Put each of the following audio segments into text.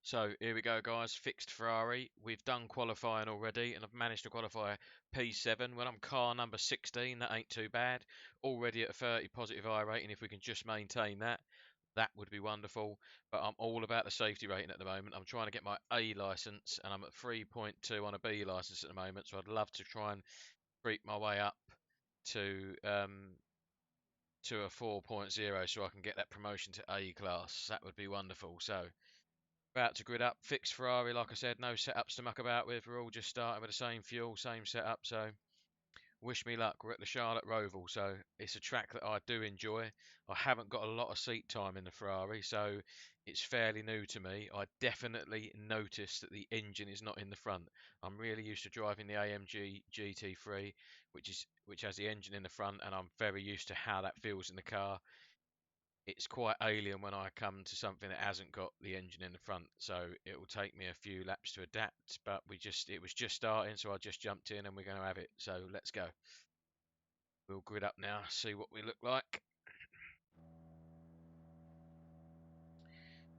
So here we go, guys. Fixed Ferrari. We've done qualifying already, and I've managed to qualify P7. When I'm car number 16, that ain't too bad. Already at a 30 positive iRating. If we can just maintain that, that would be wonderful. But I'm all about the safety rating at the moment. I'm trying to get my A license, and I'm at 3.2 on a B license at the moment. So I'd love to try and creep my way up to a 4.0, so I can get that promotion to A class. That would be wonderful. So. About to grid up, fixed Ferrari, like I said, no setups to muck about with. We're all just starting with the same fuel, same setup, so wish me luck. We're at the Charlotte Roval, so it's a track that I do enjoy. I haven't got a lot of seat time in the Ferrari, so it's fairly new to me. I definitely noticed that the engine is not in the front. I'm really used to driving the AMG GT3, which has the engine in the front, and I'm very used to how that feels in the car. It's quite alien when I come to something that hasn't got the engine in the front, so it will take me a few laps to adapt, but it was just starting, so I just jumped in and we're going to have it. So let's go. We'll grid up now, see what we look like.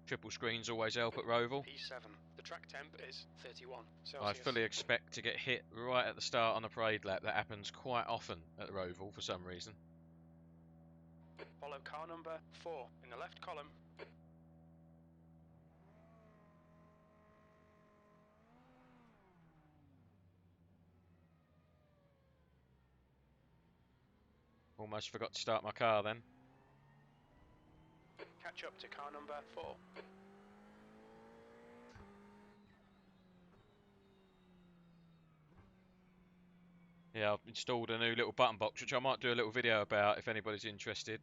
Triple screens always help at Roval. P7. The track temp is 31 Celsius. I fully expect to get hit right at the start on the parade lap. That happens quite often at Roval for some reason. Follow car number 4 in the left column. Almost forgot to start my car then. Catch up to car number 4. Yeah, I've installed a new little button box, which I might do a little video about if anybody's interested.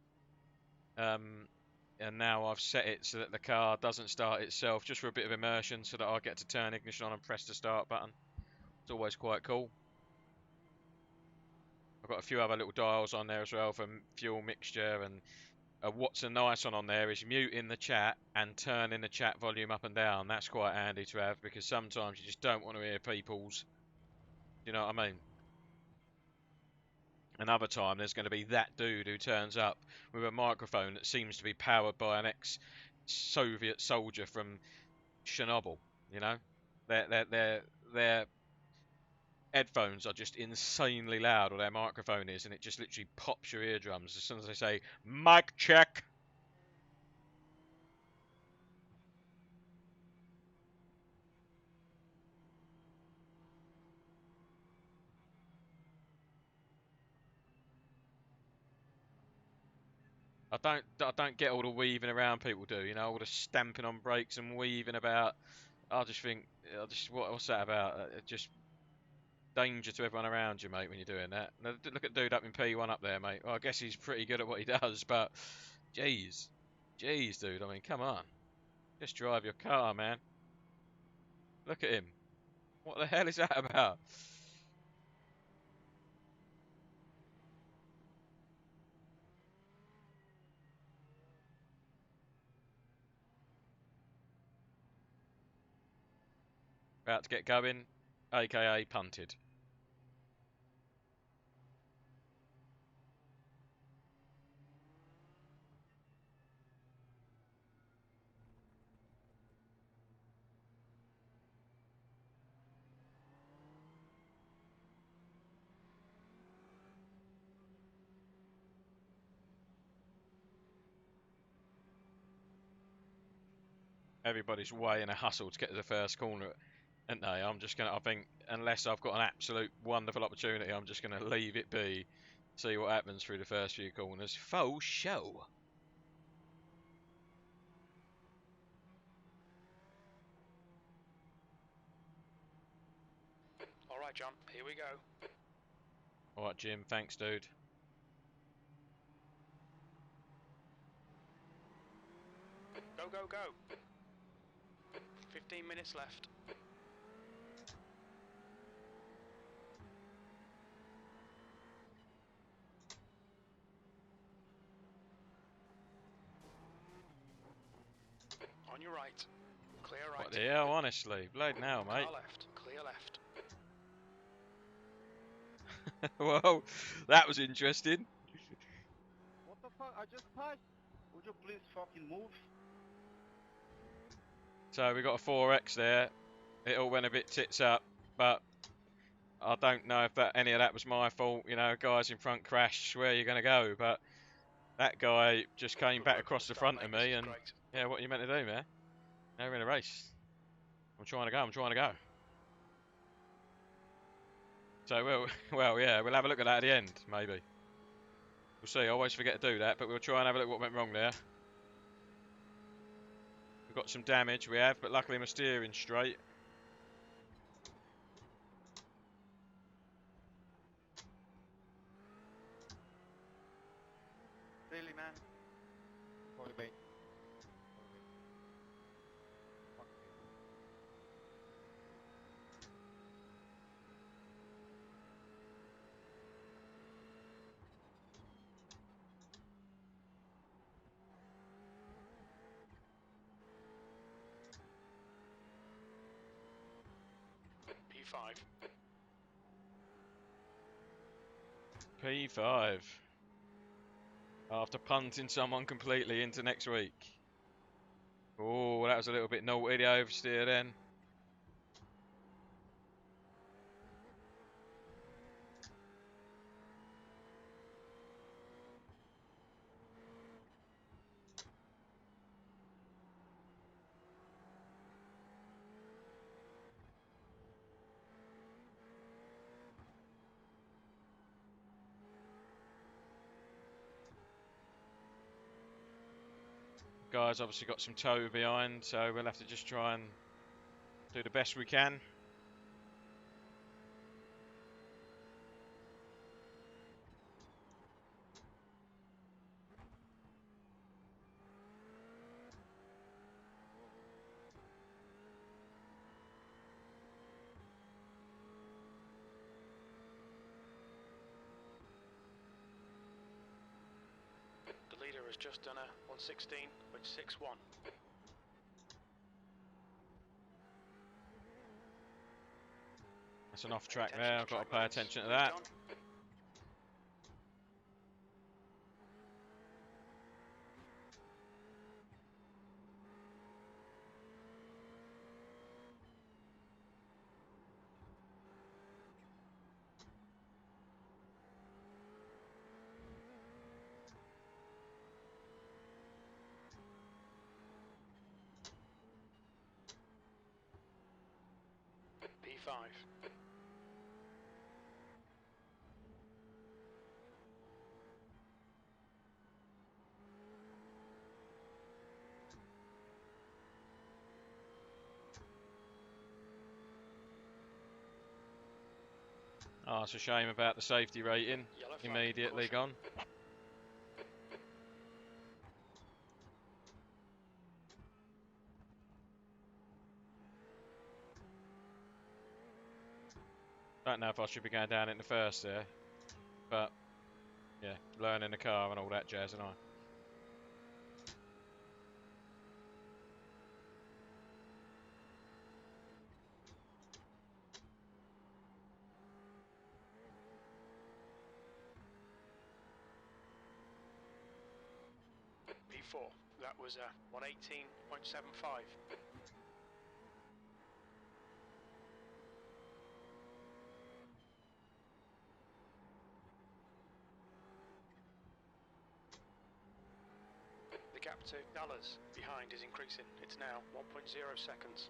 And now I've set it so that the car doesn't start itself, just for a bit of immersion, so that I get to turn ignition on and press the start button. It's always quite cool. I've got a few other little dials on there as well for fuel mixture, and what's a nice one on there is muting the chat and turning the chat volume up and down. That's quite handy to have, because sometimes you just don't want to hear people's, you know what I mean? Another time there's going to be that dude who turns up with a microphone that seems to be powered by an ex-Soviet soldier from Chernobyl. You know, their headphones are just insanely loud, or their microphone is, and it just literally pops your eardrums as soon as they say mic check. I don't get all the weaving around people do, you know, all the stamping on brakes and weaving about. I just think, what's that about? Just danger to everyone around you, mate, when you're doing that. Now, look at dude up in P1 up there, mate. Well, I guess he's pretty good at what he does, but jeez, dude. I mean, come on, just drive your car, man. Look at him. What the hell is that about? About to get going, aka punted. Everybody's way in a hustle to get to the first corner, aren't they? I think, unless I've got an absolute wonderful opportunity, I'm just gonna leave it be, see what happens through the first few corners. Faux show. Alright, John, here we go. Alright, Jim, thanks, dude. Go, go, go. 15 minutes left. On your right. Clear right. What the hell, honestly? Blade now, mate. Car left. Clear left. Well, that was interesting. What the fuck? I just passed. Would you please fucking move? So we got a 4X there. It all went a bit tits up, but I don't know if any of that was my fault. You know, guys in front crashed. Where are you going to go? But that guy just came back across the front of me, and yeah, what are you meant to do, man? Now we're in a race. I'm trying to go. So well, yeah, we'll have a look at that at the end, maybe. We'll see. I always forget to do that, but we'll try and have a look at what went wrong there. We've got some damage, we have, but luckily my steering's straight. Really, man? Follow me. Fuck you. P5. P5. After punting someone completely into next week. Oh, that was a little bit naughty, the oversteer then. Guys obviously got some tow behind, so we'll have to just try and do the best we can. The leader has just done a 116 with 6-1. That's an off track there, I've got to pay attention to that. P5. Oh, it's a shame about the safety rating. Yellow flag, Immediately caution. gone. Don't know if I should be going down in the first there, but yeah, learning the car and all that jazz, and I. P4. That was a 118.75. The gap to Dallas behind is increasing. It's now 1.0 seconds.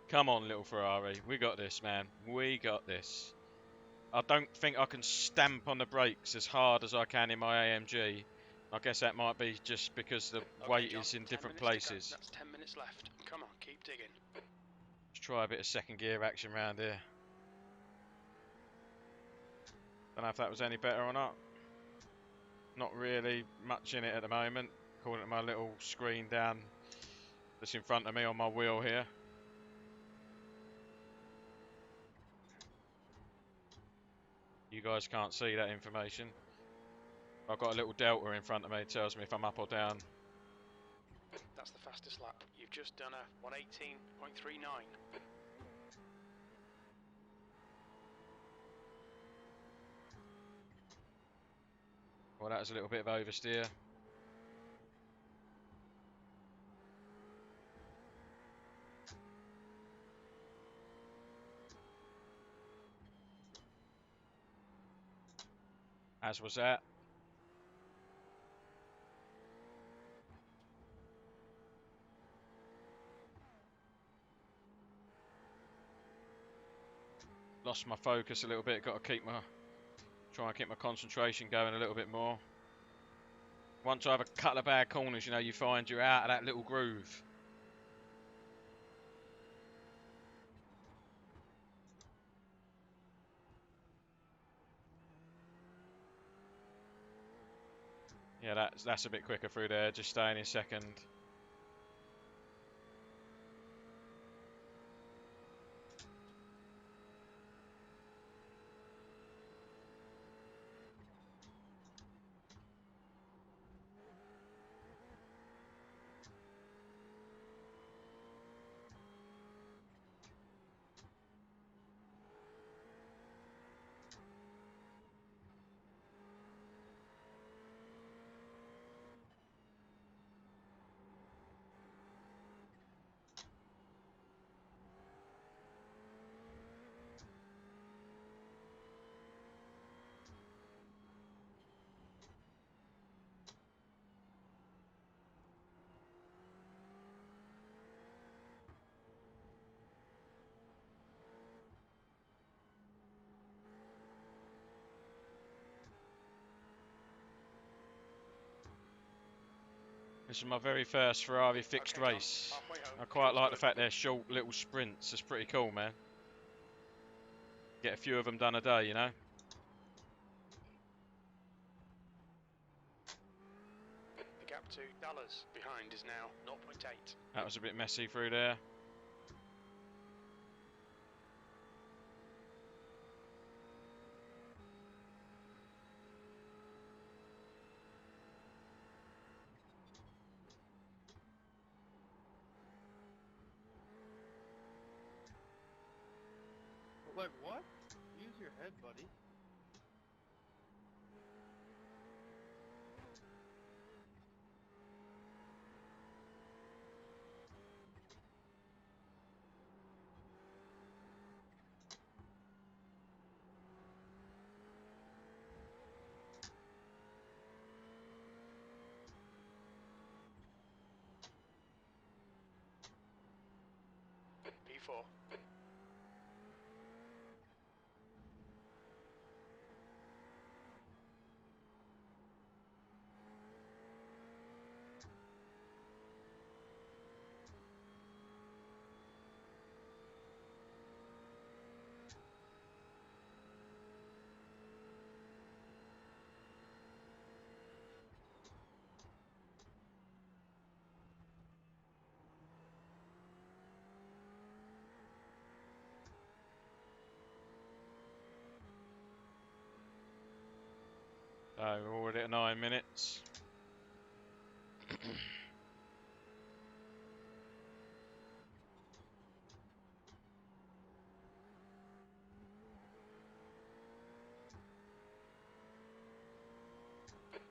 Come on, little Ferrari. We got this, man. We got this. I don't think I can stamp on the brakes as hard as I can in my AMG. I guess that might be just because the weight John, is in 10 different minutes to go. places. That's 10 minutes left. Come on, keep digging. Let's try a bit of second gear action around here. Don't know if that was any better or not. Not really much in it at the moment, according to my little screen down that's in front of me on my wheel here. You guys can't see that information. I've got a little delta in front of me, it tells me if I'm up or down. That's the fastest fastest lap. You've just done a 118.39. Well, that was a little bit of oversteer. As was that. Lost my focus a little bit. Got to try and keep my concentration going a little bit more. Once I have a couple of bad corners, you know, you find you're out of that little groove. Yeah, that's a bit quicker through there. Just staying in second. This is my very first Ferrari fixed Okay, John, race. halfway home. I quite Feels like the good. fact they're short little sprints. It's pretty cool, man. Get a few of them done a day, you know. The gap to Dallas behind is now 0.8. That was a bit messy through there. Like what? Use your head, buddy. P4. So we're already at 9 minutes.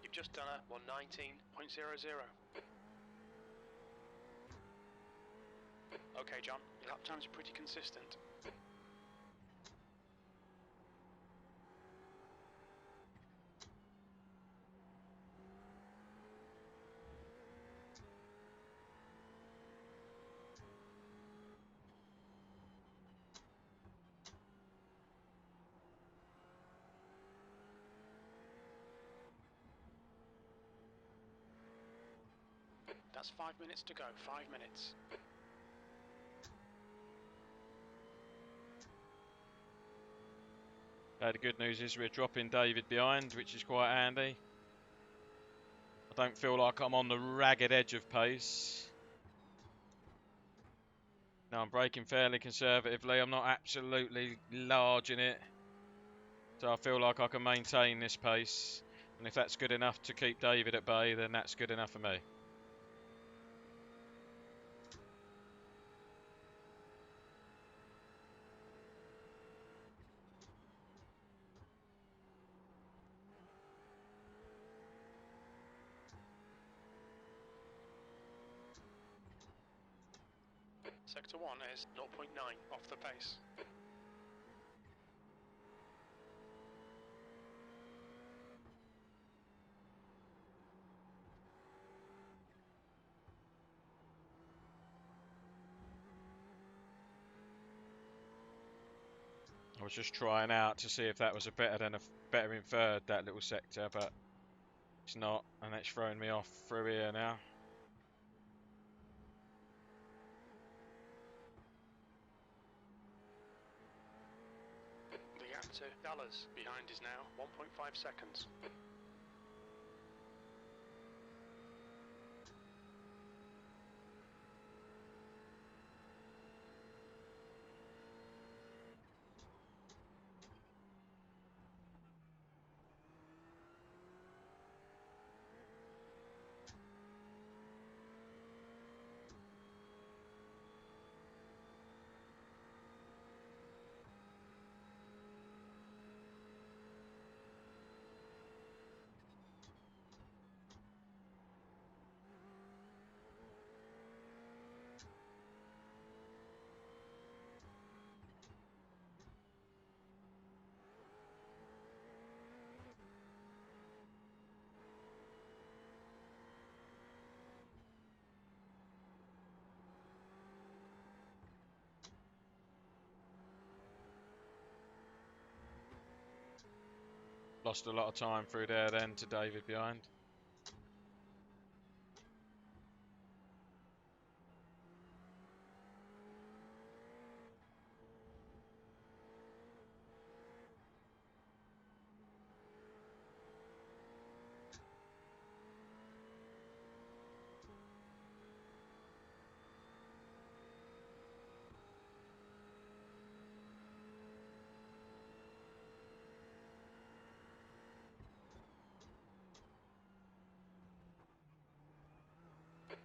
You've just done a 119.00. Okay, John, your lap times are pretty consistent. That's 5 minutes to go, 5 minutes. The good news is we're dropping David behind, which is quite handy. I don't feel like I'm on the ragged edge of pace. Now I'm braking fairly conservatively. I'm not absolutely large in it. So I feel like I can maintain this pace. And if that's good enough to keep David at bay, then that's good enough for me. Sector 1 is 0.9 off the pace. I was just trying out to see if that was better in third, that little sector, but it's not, and it's throwing me off through here now. The gap to Dallas behind is now 1.5 seconds. Lost a lot of time through there then to David behind.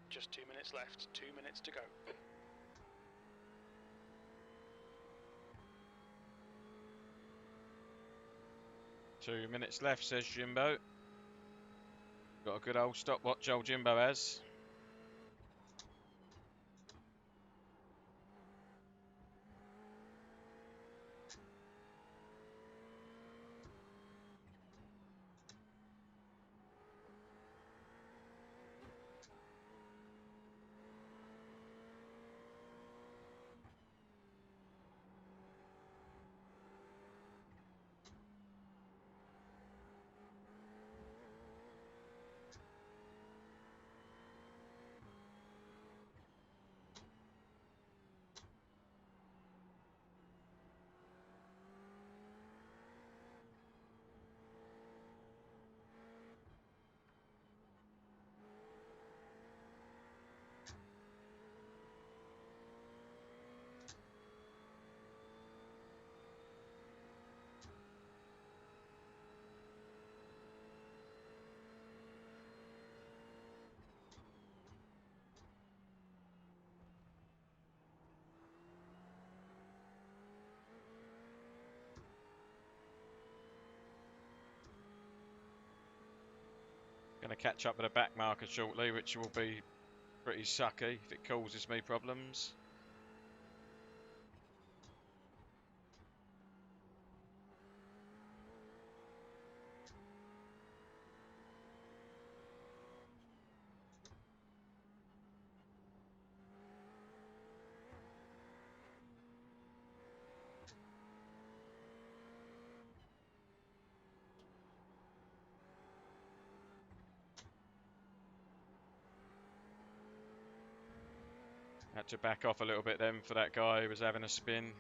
Just 2 minutes left, 2 minutes to go. Two minutes left, says Jimbo. Got a good old stopwatch, old Jimbo has. Going to catch up with a back marker shortly, which will be pretty sucky if it causes me problems. Had to back off a little bit then for that guy who was having a spin.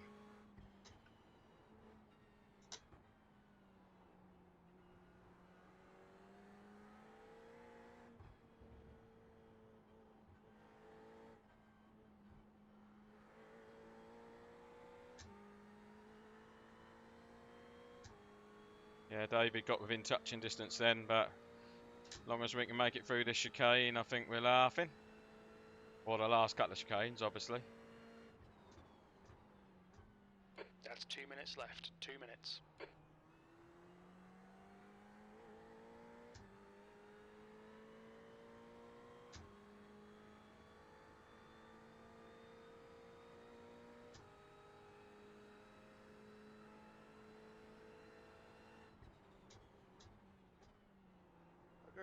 Yeah, David got within touching distance then, but as long as we can make it through this chicane, I think we're laughing. Or the last couple of chicanes, obviously. That's 2 minutes left, 2 minutes.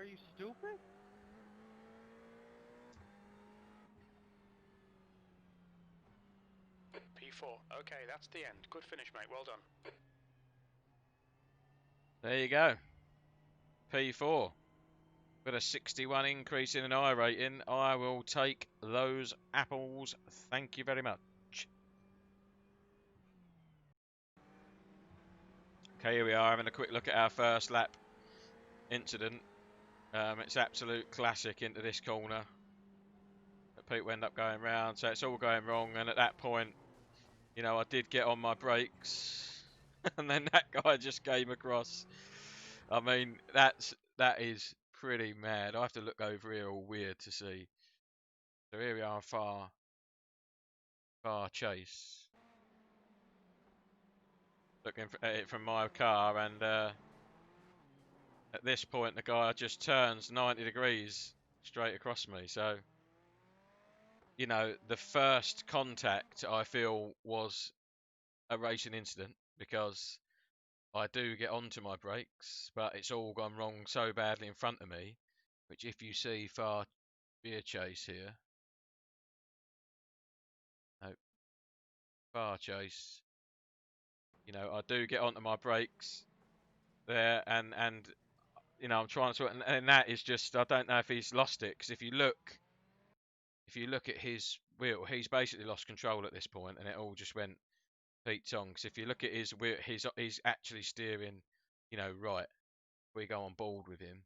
Are you stupid? P4. Okay, that's the end. Good finish, mate. Well done. There you go. P4. With a 61 increase in an I rating, I will take those apples. Thank you very much. Okay, here we are having a quick look at our first lap incident. It's absolute classic into this corner. People end up going round, so it's all going wrong. And at that point, you know, I did get on my brakes, and then that guy just came across. I mean, that is pretty mad. I have to look over here all weird to see. So here we are, far chase. Looking at it from my car, and at this point, the guy just turns 90 degrees straight across me. So, you know, the first contact I feel was a racing incident because I do get onto my brakes, but it's all gone wrong so badly in front of me, which if you see far beer chase here, no, far chase, you know, I do get onto my brakes there, and you know, I'm trying to, and that is just, I don't know if he's lost it, because if you look at his wheel, he's basically lost control at this point, and it all just went Pete Tongs. If you look at his wheel, he's actually steering, you know, right. We go on board with him.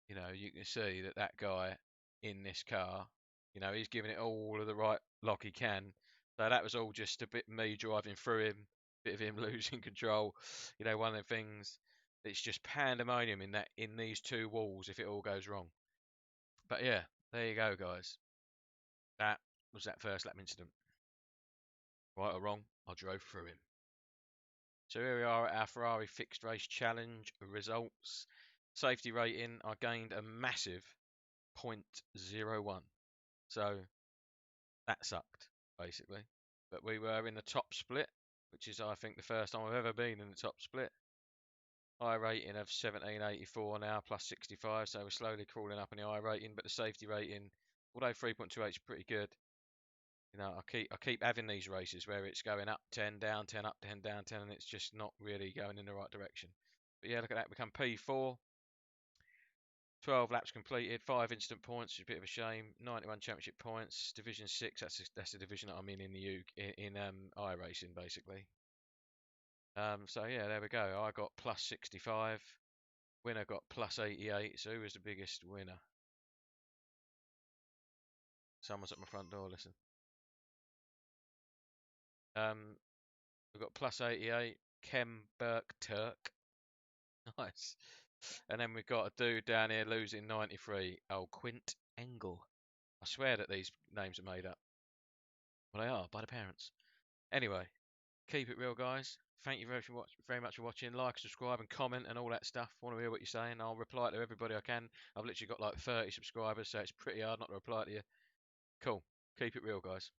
You know, you can see that guy in this car, you know, he's giving it all of the right lock he can. So that was all just a bit me driving through him, bit of him losing control. You know, one of the things. It's just pandemonium in these two walls if it all goes wrong. But yeah, there you go, guys. That was that first lap incident. Right or wrong, I drove through him. So here we are at our Ferrari fixed race challenge results. Safety rating, I gained a massive 0.01. So that sucked, basically. But we were in the top split, which is, I think, the first time I've ever been in the top split. I rating of 1784 now, plus 65, so we're slowly crawling up in the I rating, but the safety rating, although 3.28 is pretty good, you know, I keep having these races where it's going up 10, down 10, up 10, down 10, and it's just not really going in the right direction. But yeah, look at that, become P4. 12 laps completed, 5 instant points, which is a bit of a shame. 91 championship points, Division 6. That's the division that I'm in the UK, in iRacing basically. So yeah, there we go. I got plus 65. Winner got plus 88. So who was the biggest winner? Someone's at my front door. Listen. We've got plus 88. Kem Burke Turk. Nice. And then we've got a dude down here losing 93. Oh, Quint Engel. I swear that these names are made up. Well, they are by the parents. Anyway, keep it real, guys. Thank you very much for watching. Like, subscribe, and comment, and all that stuff. Want to hear what you're saying? I'll reply to everybody I can. I've literally got like 30 subscribers, so it's pretty hard not to reply to you. Cool. Keep it real, guys.